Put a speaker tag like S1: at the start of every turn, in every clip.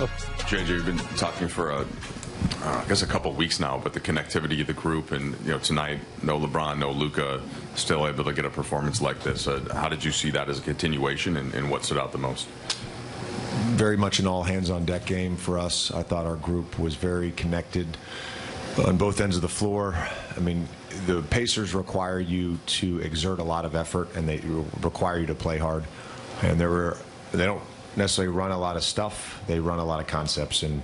S1: JJ, you've been talking for I guess a couple weeks now, but the connectivity of the group, and tonight, no LeBron, no Luka, still able to get a performance like this. How did you see that as a continuation, and what stood out the most?
S2: Very much an all-hands-on-deck game for us. I thought our group was very connected on both ends of the floor. I mean, the Pacers require you to exert a lot of effort, and they require you to play hard. And they don't necessarily run a lot of stuff. They run a lot of concepts, and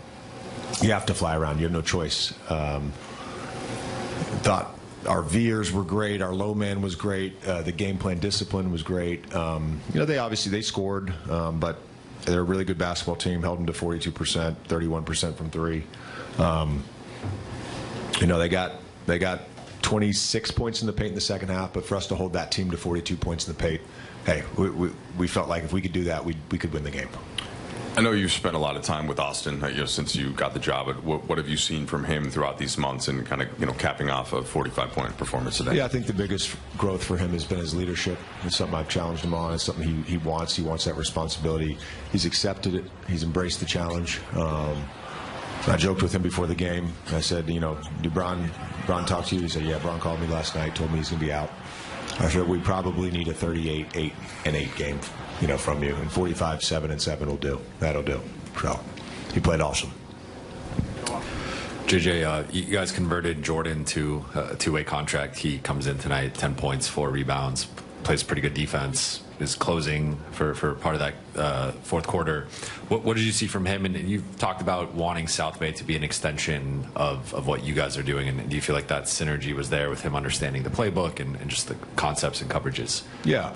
S2: you have to fly around. You have no choice. Thought our Veers were great. Our low man was great. The game plan discipline was great. They scored, but they're a really good basketball team. Held them to 42%, 31% from three. They got 26 points in the paint in the second half, but for us to hold that team to 42 points in the paint, hey, we felt like if we could do that, we could win the game.
S1: I know you've spent a lot of time with Austin since you got the job. What have you seen from him throughout these months, and kind of capping off a 45-point performance today?
S2: Yeah, I think the biggest growth for him has been his leadership. It's something I've challenged him on. It's something he wants. He wants that responsibility. He's accepted it. He's embraced the challenge. I joked with him before the game. I said, did Bron talk to you? He said, yeah, Bron called me last night, told me he's going to be out. I said, we probably need a 38-8 game, from you. And 45-7-7 will do. That'll do. So he played awesome.
S3: JJ, you guys converted Jordan to a two-way contract. He comes in tonight, 10 points, 4 rebounds, plays pretty good defense, is closing for part of that fourth quarter. What did you see from him? And you've talked about wanting South Bay to be an extension of what you guys are doing. And do you feel like that synergy was there with him understanding the playbook and just the concepts and coverages?
S2: Yeah.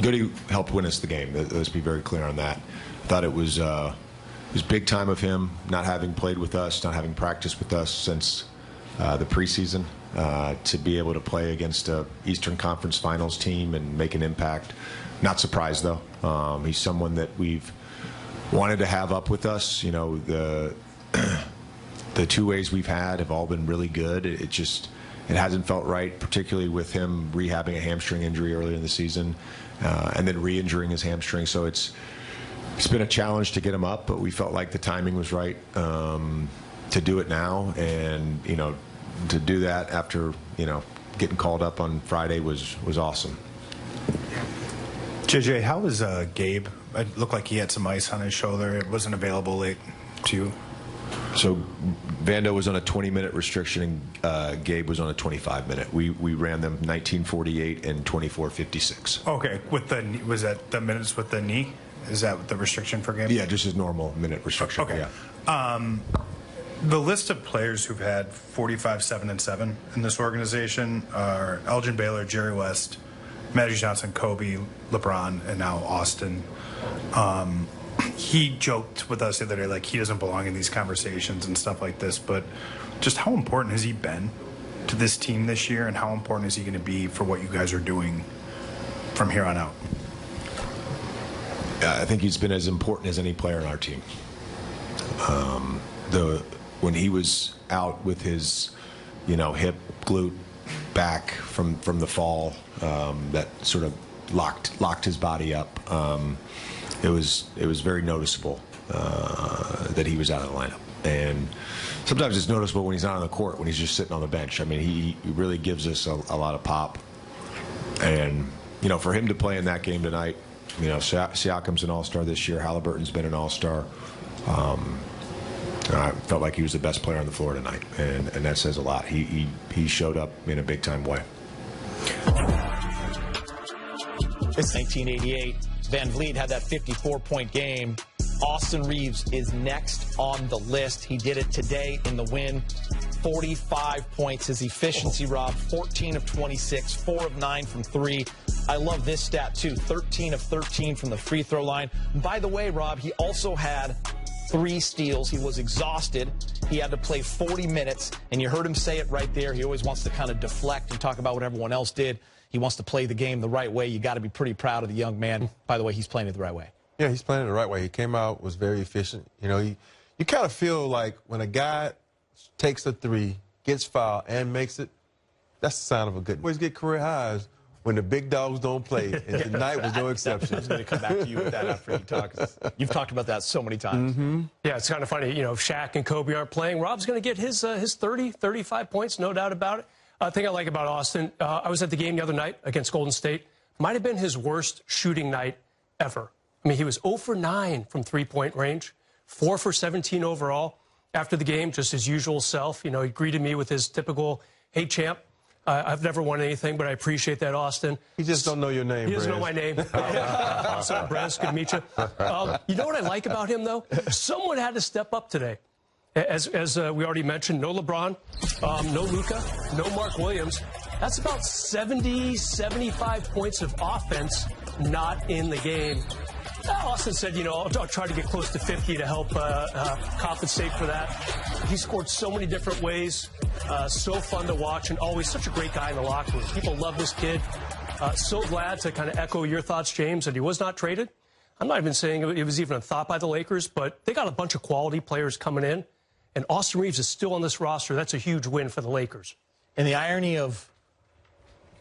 S2: Goody helped win us the game. Let's be very clear on that. I thought it was big time of him not having played with us, not having practiced with us since the preseason, to be able to play against a Eastern Conference Finals team and make an impact. Not surprised, though. He's someone that we've wanted to have up with us. The two ways we've had have all been really good. It hasn't felt right, particularly with him rehabbing a hamstring injury earlier in the season, and then re-injuring his hamstring. So it's been a challenge to get him up, but we felt like the timing was right to do it now, and to do that after getting called up on Friday was awesome.
S4: JJ, how was Gabe? It looked like he had some ice on his shoulder. It wasn't available late to you.
S2: So Vando was on a 20-minute restriction, and Gabe was on a 25-minute. We ran them 19:48 and 24:56.
S4: Okay, was that the minutes with the knee? Is that the restriction for Gabe?
S2: Yeah, just his normal minute restriction.
S4: Okay.
S2: Yeah.
S4: The list of players who've had 45-7-7 in this organization are Elgin Baylor, Jerry West, Magic Johnson, Kobe, LeBron, and now Austin. He joked with us the other day like he doesn't belong in these conversations and stuff like this, but just how important has he been to this team this year, and how important is he going to be for what you guys are doing from here on out?
S2: I think he's been as important as any player on our team. When he was out with his, hip, glute, back from the fall, that sort of locked his body up. It was very noticeable that he was out of the lineup. And sometimes it's noticeable when he's not on the court, when he's just sitting on the bench. I mean, he really gives us a lot of pop. And for him to play in that game tonight, Siakam's an all-star this year. Halliburton's been an all-star. I felt like he was the best player on the floor tonight, and that says a lot. He showed up in a big-time way.
S5: It's 1988. Van Vliet had that 54-point game. Austin Reeves is next on the list. He did it today in the win. 45 points. His efficiency, Rob, 14 of 26, 4 of 9 from 3. I love this stat, too. 13 of 13 from the free throw line. By the way, Rob, he also had 3 steals. He was exhausted. He had to play 40 minutes, and you heard him say it right there. He always wants to kind of deflect and talk about what everyone else did. He wants to play the game the right way. You got to be pretty proud of the young man. By the way, he's playing it the right way.
S6: Yeah, he's playing it the right way. He came out, was very efficient. You kind of feel like when a guy takes a 3, gets fouled, and makes it, that's the sign of a good. Always get career highs when the big dogs don't play, and tonight was no exception.
S5: I was going to come back to you with that after you talk. You've talked about that so many times.
S7: Yeah, it's kind of funny. You know, if Shaq and Kobe aren't playing, Rob's going to get his 30, 35 points, no doubt about it. The thing I like about Austin, I was at the game the other night against Golden State. Might have been his worst shooting night ever. I mean, he was 0 for 9 from three-point range, 4 for 17 overall. After the game, just his usual self, you know, he greeted me with his typical, "Hey, champ, I've never won anything, but I appreciate that, Austin."
S6: He just don't know your name,
S7: He doesn't
S6: Brez.
S7: know my name. What's up, Brez? Good to meet you. You know what I like about him, though? Someone had to step up today. As we already mentioned, no LeBron, no Luka, no Mark Williams. That's about 70, 75 points of offense not in the game. Austin said, you know, I'll try to get close to 50 to help compensate for that. He scored so many different ways, so fun to watch, and always such a great guy in the locker room. People love this kid. So glad to kind of echo your thoughts, James, that he was not traded. I'm not even saying it was even a thought by the Lakers, but they got a bunch of quality players coming in, and Austin Reeves is still on this roster. That's a huge win for the Lakers.
S5: And the irony of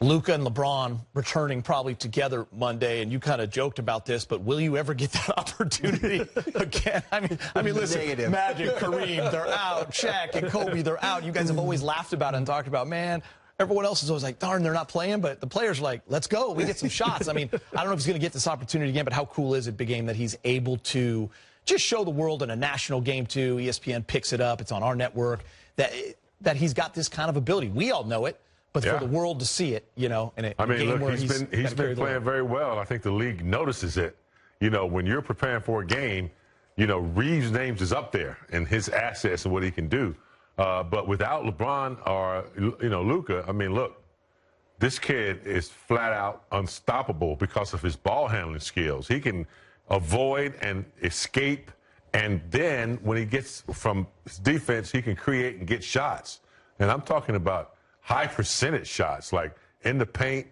S5: Luka and LeBron returning probably together Monday, and you kind of joked about this, but will you ever get that opportunity again? I mean, listen,
S6: Negative.
S5: Magic, Kareem, they're out. Shaq and Kobe, they're out. You guys have always laughed about it and talked about, man, everyone else is always like, darn, they're not playing, but the players are like, let's go, we get some shots. I mean, I don't know if he's going to get this opportunity again, but how cool is it, Big Game, that he's able to just show the world in a national game too. ESPN picks it up, it's on our network, that he's got this kind of ability. We all know it. But for the world to see it, you know, in a game where he's been
S8: playing very well. I think the league notices it. You know, when you're preparing for a game, you know, Reeves' names is up there and his assets and what he can do. But without LeBron or, you know, Luka, I mean, look, this kid is flat out unstoppable because of his ball handling skills. He can avoid and escape, and then when he gets from his defense, he can create and get shots. And I'm talking about high percentage shots, like in the paint,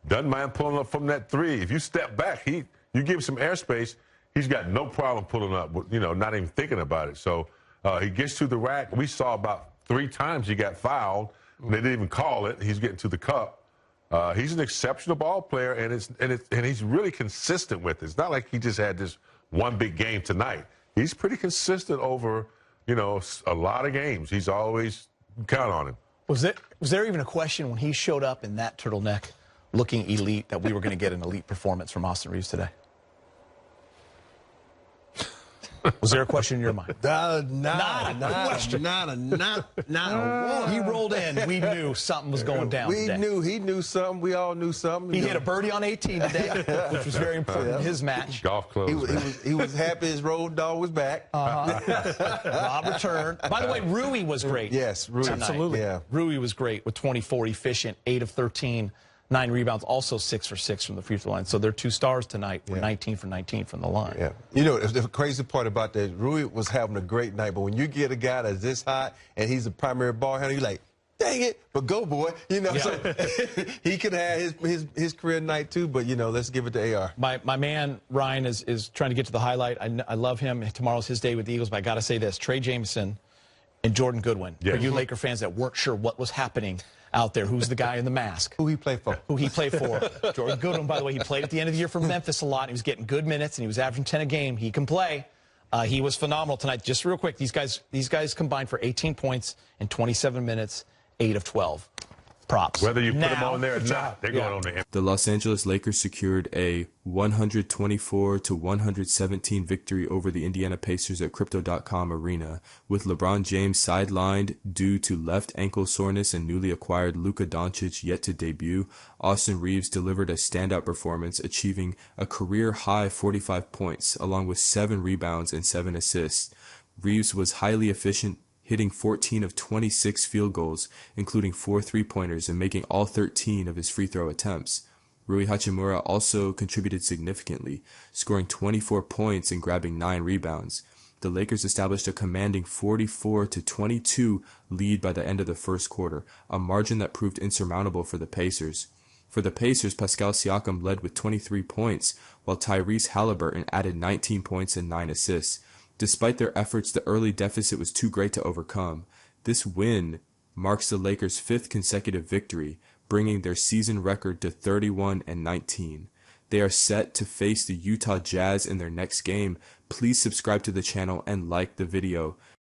S8: doesn't mind pulling up from that three. If you step back, you give him some airspace, he's got no problem pulling up, you know, not even thinking about it. So he gets to the rack. We saw about 3 times he got fouled. They didn't even call it. He's getting to the cup. He's an exceptional ball player, and he's really consistent with it. It's not like he just had this one big game tonight. He's pretty consistent over, you know, a lot of games. He's always count on him.
S5: Was there even a question when he showed up in that turtleneck looking elite that we were going to get an elite performance from Austin Reeves today? Was there a question in your mind?
S6: Not a question. Not a one.
S5: He rolled in. We knew something was going down today.
S6: He knew something. We all knew something.
S5: He hit a birdie on 18 today, which was very important in his match.
S8: Golf clubs.
S6: He was happy his road dog was back.
S5: Rob returned. By the way, Rui was great.
S6: Yes, Rui.
S5: Tonight.
S6: Absolutely. Yeah.
S5: Rui was great with 24, efficient, 8 of 13, 9 rebounds, also 6 for 6 from the free throw line. So their 2 stars tonight were 19 for 19 from the line.
S6: Yeah. You know, the crazy part about that, Rui was having a great night, but when you get a guy that's this hot and he's a primary ball handler, you're like, dang it, but go, boy. You know, so he could have his career night too, but, you know, let's give it to AR.
S5: My man, Ryan, is trying to get to the highlight. I love him. Tomorrow's his day with the Eagles, but I got to say this. Trey Jameson and Jordan Goodwin.
S8: Yes.
S5: For you Laker fans that weren't sure what was happening out there, who's the guy in the mask?
S6: Who he played for?
S5: Who he played for. Jordan Goodwin, by the way, he played at the end of the year for Memphis a lot. He was getting good minutes, and he was averaging 10 a game. He can play. He was phenomenal tonight. Just real quick, these guys combined for 18 points in 27 minutes, 8 of 12. Props.
S8: Whether you put them on there or not, they're going on there.
S9: The Los Angeles Lakers secured a 124-117 victory over the Indiana Pacers at Crypto.com Arena, with LeBron James sidelined due to left ankle soreness and newly acquired Luka Doncic yet to debut. Austin Reeves delivered a standout performance, achieving a career-high 45 points, along with 7 rebounds and 7 assists. Reeves was highly efficient, hitting 14 of 26 field goals, including 4 three-pointers and making all 13 of his free throw attempts. Rui Hachimura also contributed significantly, scoring 24 points and grabbing 9 rebounds. The Lakers established a commanding 44-22 lead by the end of the first quarter, a margin that proved insurmountable for the Pacers. For the Pacers, Pascal Siakam led with 23 points, while Tyrese Halliburton added 19 points and 9 assists. Despite their efforts, the early deficit was too great to overcome. This win marks the Lakers' 5th consecutive victory, bringing their season record to 31-19. They are set to face the Utah Jazz in their next game. Please subscribe to the channel and like the video.